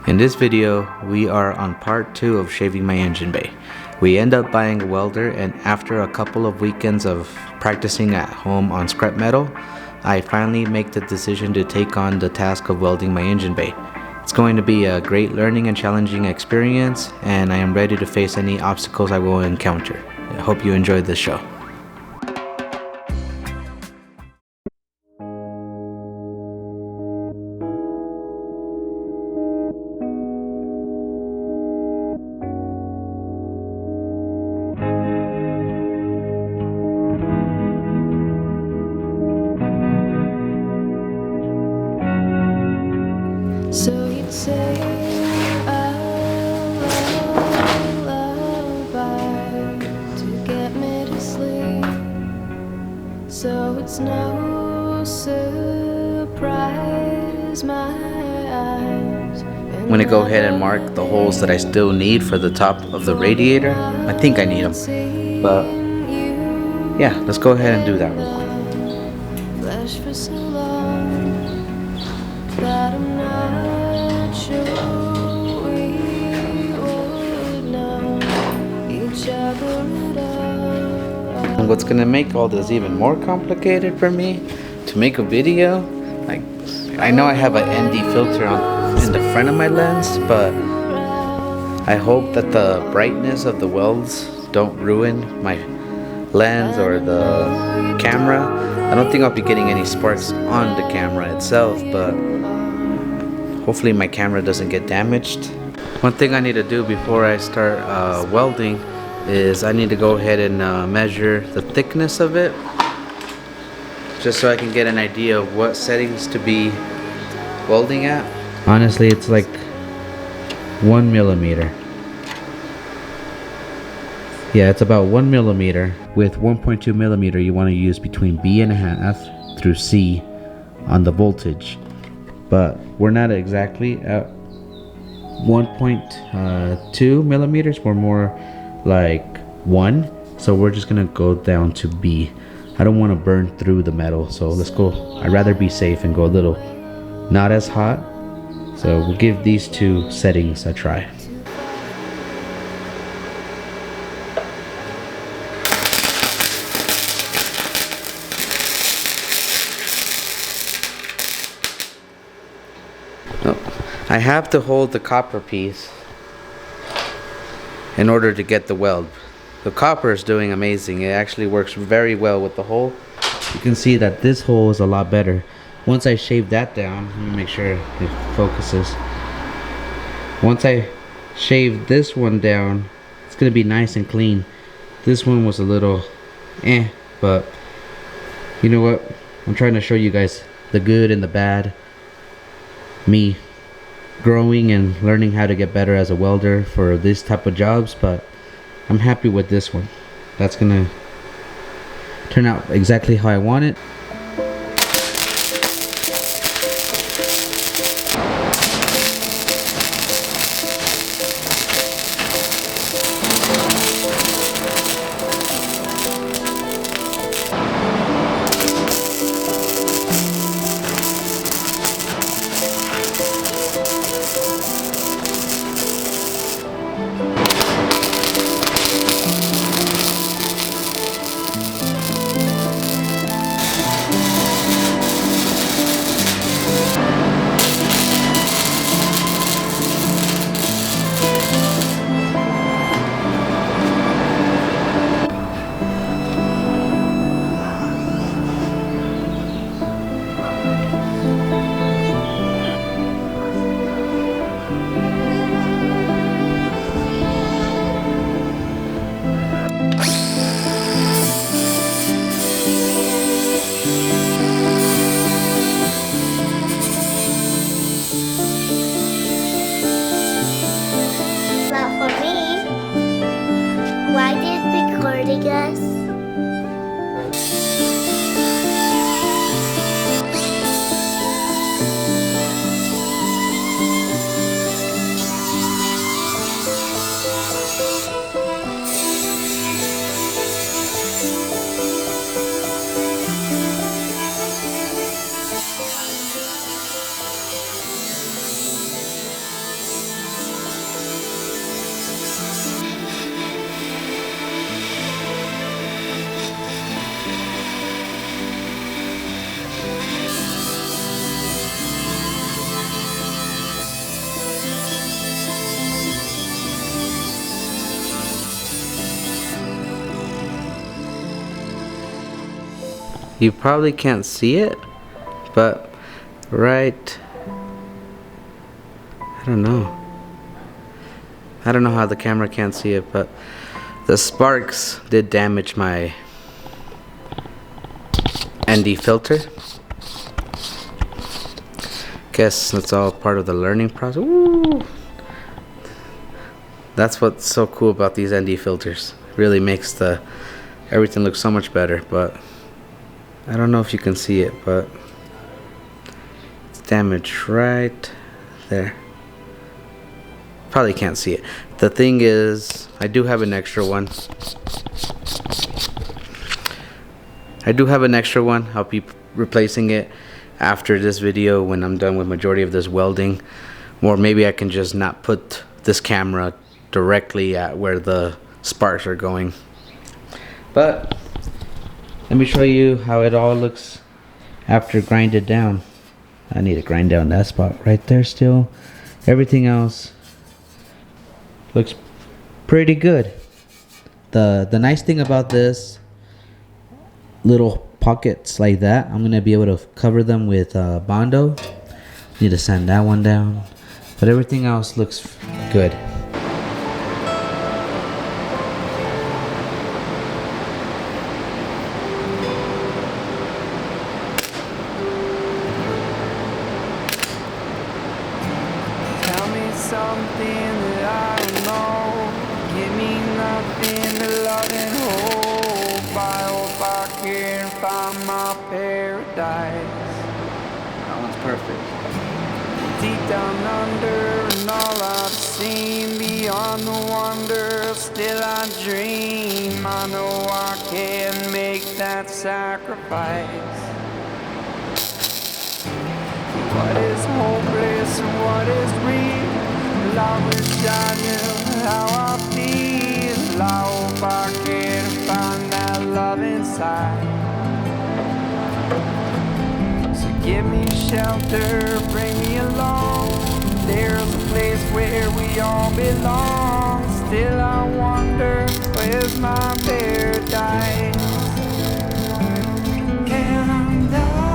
In this video, we are on part 2 of shaving my engine bay. We end up buying a welder, and after a couple of weekends of practicing at home on scrap metal, I finally make the decision to take on the task of welding my engine bay. It's going to be a great learning and challenging experience, and I am ready to face any obstacles I will encounter. I hope you enjoyed this show. So you'd say a lullaby to get me to sleep. So it's no surprise my eyes. I'm going to go ahead and mark the holes that I still need for the top of the radiator. I think I need them, but yeah, let's go ahead and do that real quick. Flash for so long that I'm not sure we would know each other at all. And what's gonna make all this even more complicated for me to make a video, like, I know I have an ND filter in the front of my lens, but I hope that the brightness of the welds don't ruin my lens or the camera. I don't think I'll be getting any sparks on the camera itself, but hopefully my camera doesn't get damaged. One thing I need to do before I start welding is I need to go ahead and measure the thickness of it, just so I can get an idea of what settings to be welding at. Honestly, it's like 1 millimeter. Yeah, it's about 1 millimeter. With 1.2 millimeter, you want to use between B.5 through C on the voltage. But we're not exactly at 1.2 millimeters. We're more like 1. So we're just going to go down to B. I don't want to burn through the metal. So let's go. I'd rather be safe and go a little not as hot. So we'll give these two settings a try. I have to hold the copper piece in order to get the weld. The copper is doing amazing. It actually works very well with the hole. You can see that this hole is a lot better. Once I shave that down, let me make sure it focuses. Once I shave this one down, it's gonna be nice and clean. This one was a little but you know what? I'm trying to show you guys the good and the bad. Me growing and learning how to get better as a welder for this type of jobs, but I'm happy with this one. That's gonna turn out exactly how I want it. You probably can't see it, but right, I don't know how the camera can't see it, but the sparks did damage my ND filter. Guess that's all part of the learning process. Woo! That's what's so cool about these ND filters. Really makes everything look so much better, but I don't know if you can see it, but it's damaged right there. Probably can't see it. The thing is, I do have an extra one. I'll be replacing it after this video when I'm done with majority of this welding. Or maybe I can just not put this camera directly at where the sparks are going. But let me show you how it all looks after grinded down. I need to grind down that spot right there still. Everything else looks pretty good. The nice thing about this little pockets like that, I'm gonna be able to cover them with Bondo. Need to sand that one down, but everything else looks good. Tell me something that I don't know. Give me nothing but love and hope. I hope I can find my paradise. That one's perfect. Deep down under, and all I've seen beyond the wonder, still I dream. I know I can make that sacrifice. What is hopeless and what is real? I wish I knew how I feel. I hope I can find that love inside. So give me shelter, bring me along. There's a place where we all belong. Still I wonder, where's my paradise? Can I die?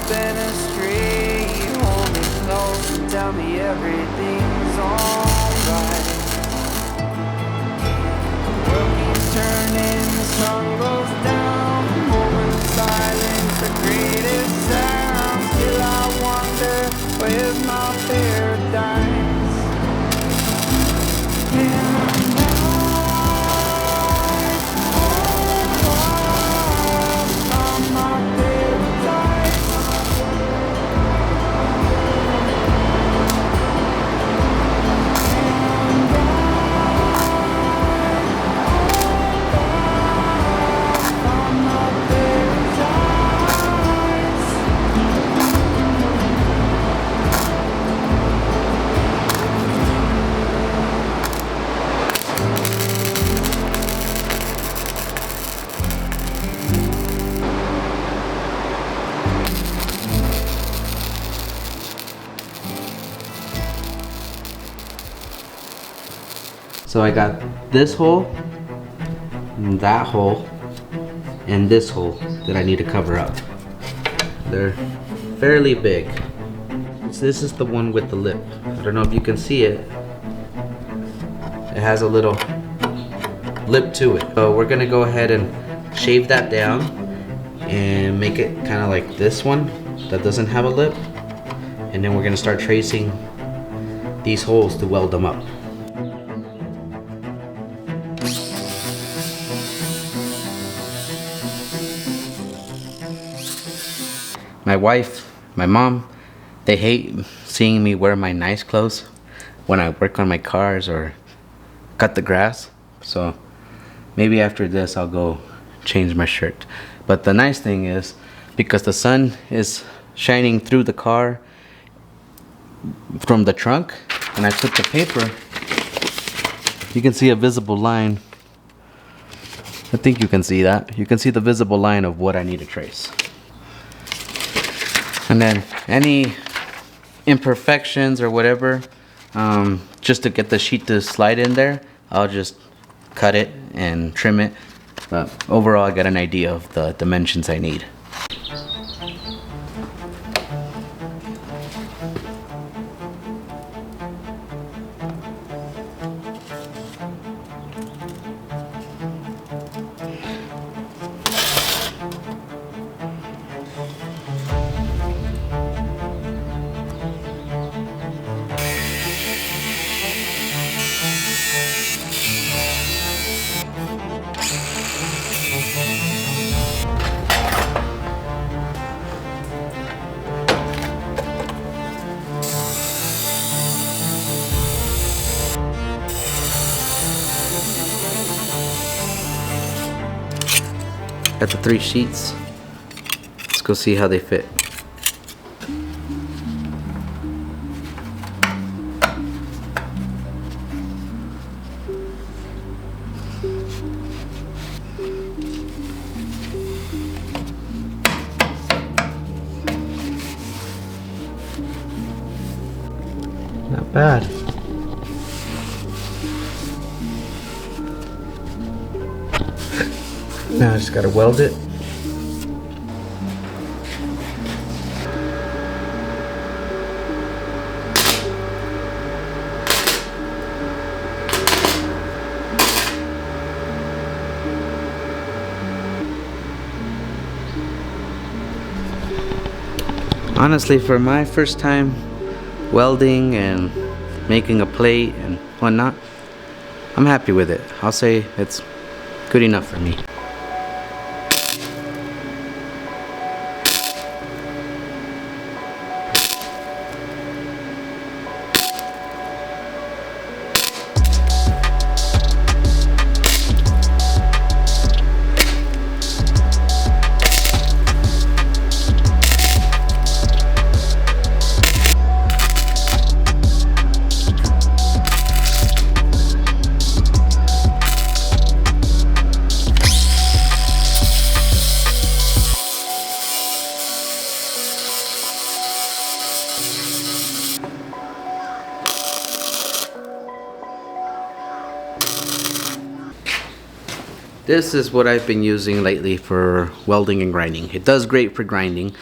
Been astray, hold me close and tell me everything's alright. The world keeps turning, the sun goes down. A moment of silence, the greatest sound. Still I wonder, where's my paradise? So I got this hole, and that hole, and this hole that I need to cover up. They're fairly big. So this is the one with the lip. I don't know if you can see it. It has a little lip to it. So we're gonna go ahead and shave that down and make it kind of like this one that doesn't have a lip. And then we're gonna start tracing these holes to weld them up. My wife, my mom, they hate seeing me wear my nice clothes when I work on my cars or cut the grass. So maybe after this I'll go change my shirt. But the nice thing is, because the sun is shining through the car from the trunk, and I took the paper, you can see a visible line. I think you can see that. You can see the visible line of what I need to trace. And then any imperfections or whatever, just to get the sheet to slide in there, I'll just cut it and trim it. But overall, I got an idea of the dimensions I need. Got the 3 sheets. Let's go see how they fit. Not bad. Now I just gotta weld it. Honestly, for my first time welding and making a plate and whatnot, I'm happy with it. I'll say it's good enough for me. This is what I've been using lately for welding and grinding. It does great for grinding,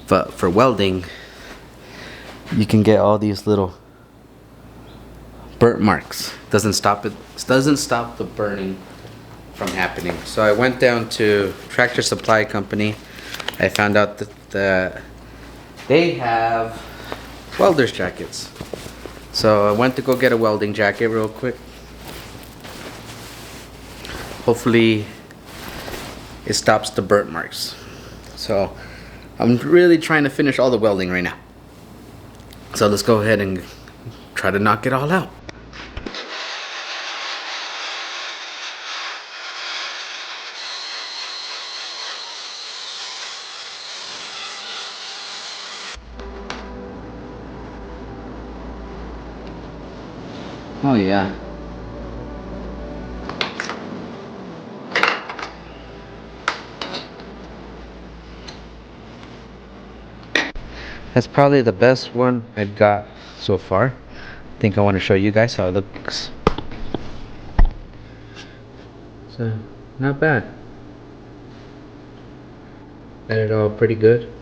but for welding, you can get all these little burnt marks. Doesn't stop the burning from happening. So I went down to Tractor Supply Company. I found out that they have welder's jackets. So I went to go get a welding jacket real quick. Hopefully it stops the burnt marks. So I'm really trying to finish all the welding right now. So let's go ahead and try to knock it all out. Oh yeah. That's probably the best one I've got so far. I think I want to show you guys how it looks. So, not bad. Got it all pretty good.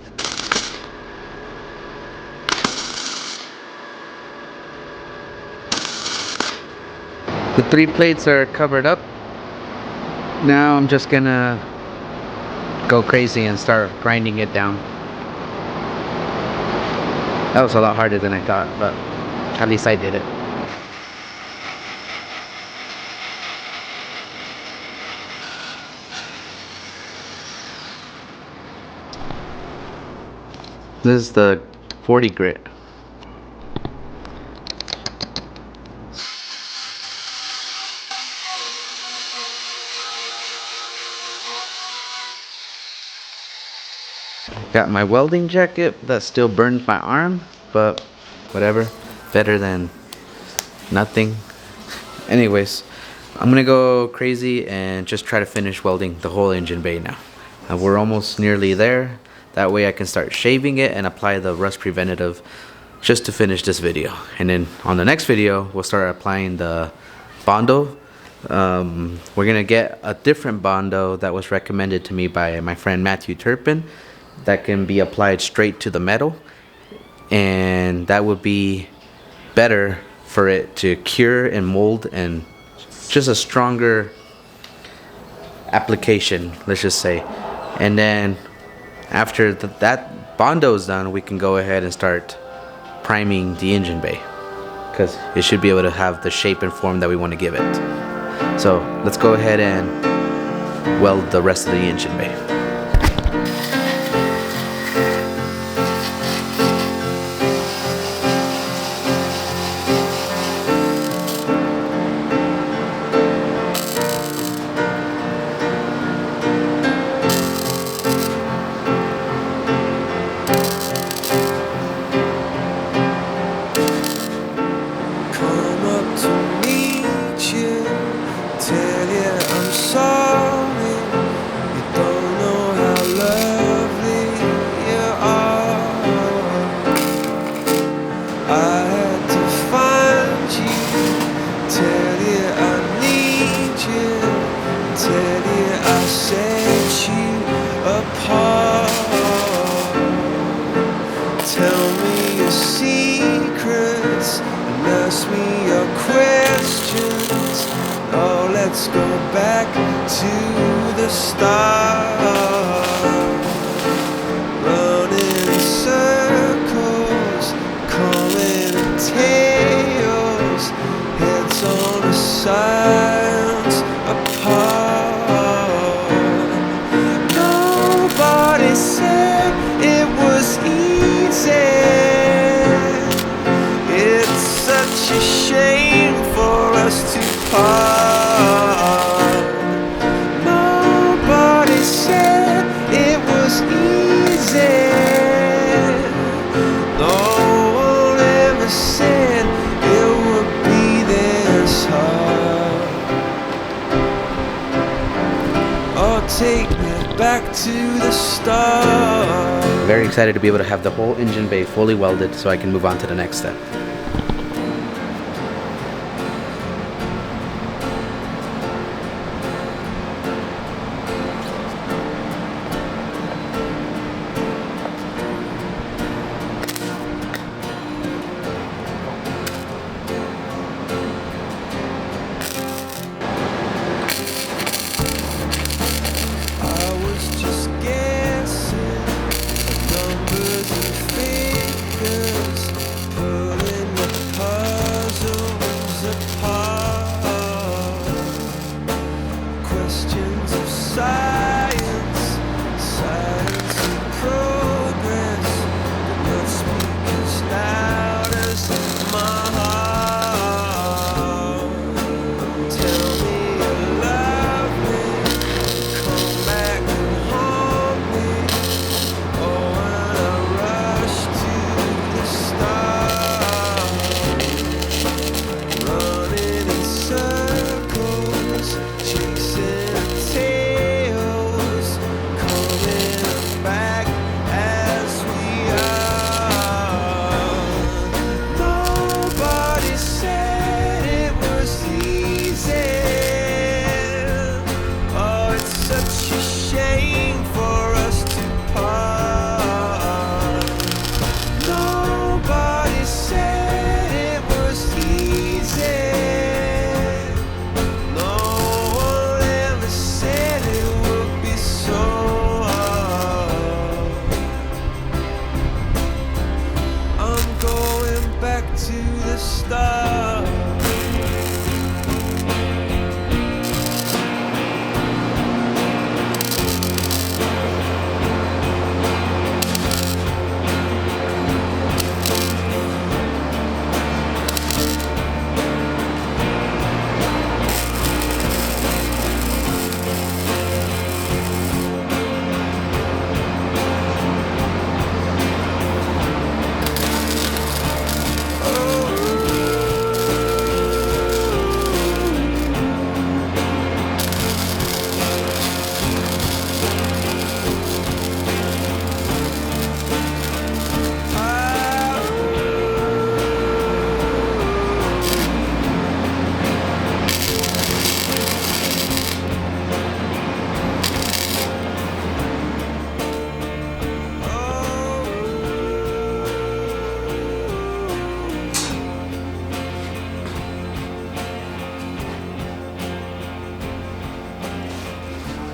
The 3 plates are covered up. Now I'm just gonna go crazy and start grinding it down. That was a lot harder than I thought, but at least I did it. This is the 40 grit. Got my welding jacket that still burns my arm, but whatever. Better than nothing. Anyways, I'm gonna go crazy and just try to finish welding the whole engine bay now. We're almost nearly there. That way I can start shaving it and apply the rust preventative just to finish this video. And then on the next video, we'll start applying the Bondo. We're gonna get a different Bondo that was recommended to me by my friend Matthew Turpin that can be applied straight to the metal, and that would be better for it to cure and mold, and just a stronger application, let's just say. And then after that Bondo is done, we can go ahead and start priming the engine bay, because it should be able to have the shape and form that we want to give it. So let's go ahead and weld the rest of the engine bay. Tell me your secrets and ask me your questions. Oh, let's go back to the start. Running in circles, calling it tales, heads on the sides apart. Nobody said it was easy. It's such a shame for us to part. Nobody said it was easy. No one ever said it would be this hard. Oh, take me back to the start. Very excited to be able to have the whole engine bay fully welded so I can move on to the next step.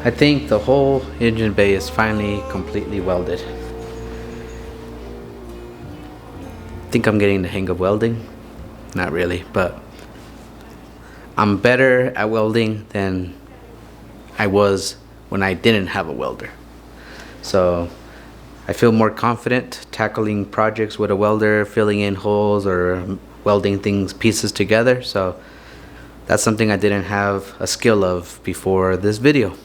I think the whole engine bay is finally completely welded. I think I'm getting the hang of welding. Not really, but I'm better at welding than I was when I didn't have a welder. So I feel more confident tackling projects with a welder, filling in holes or welding pieces together. So that's something I didn't have a skill of before this video.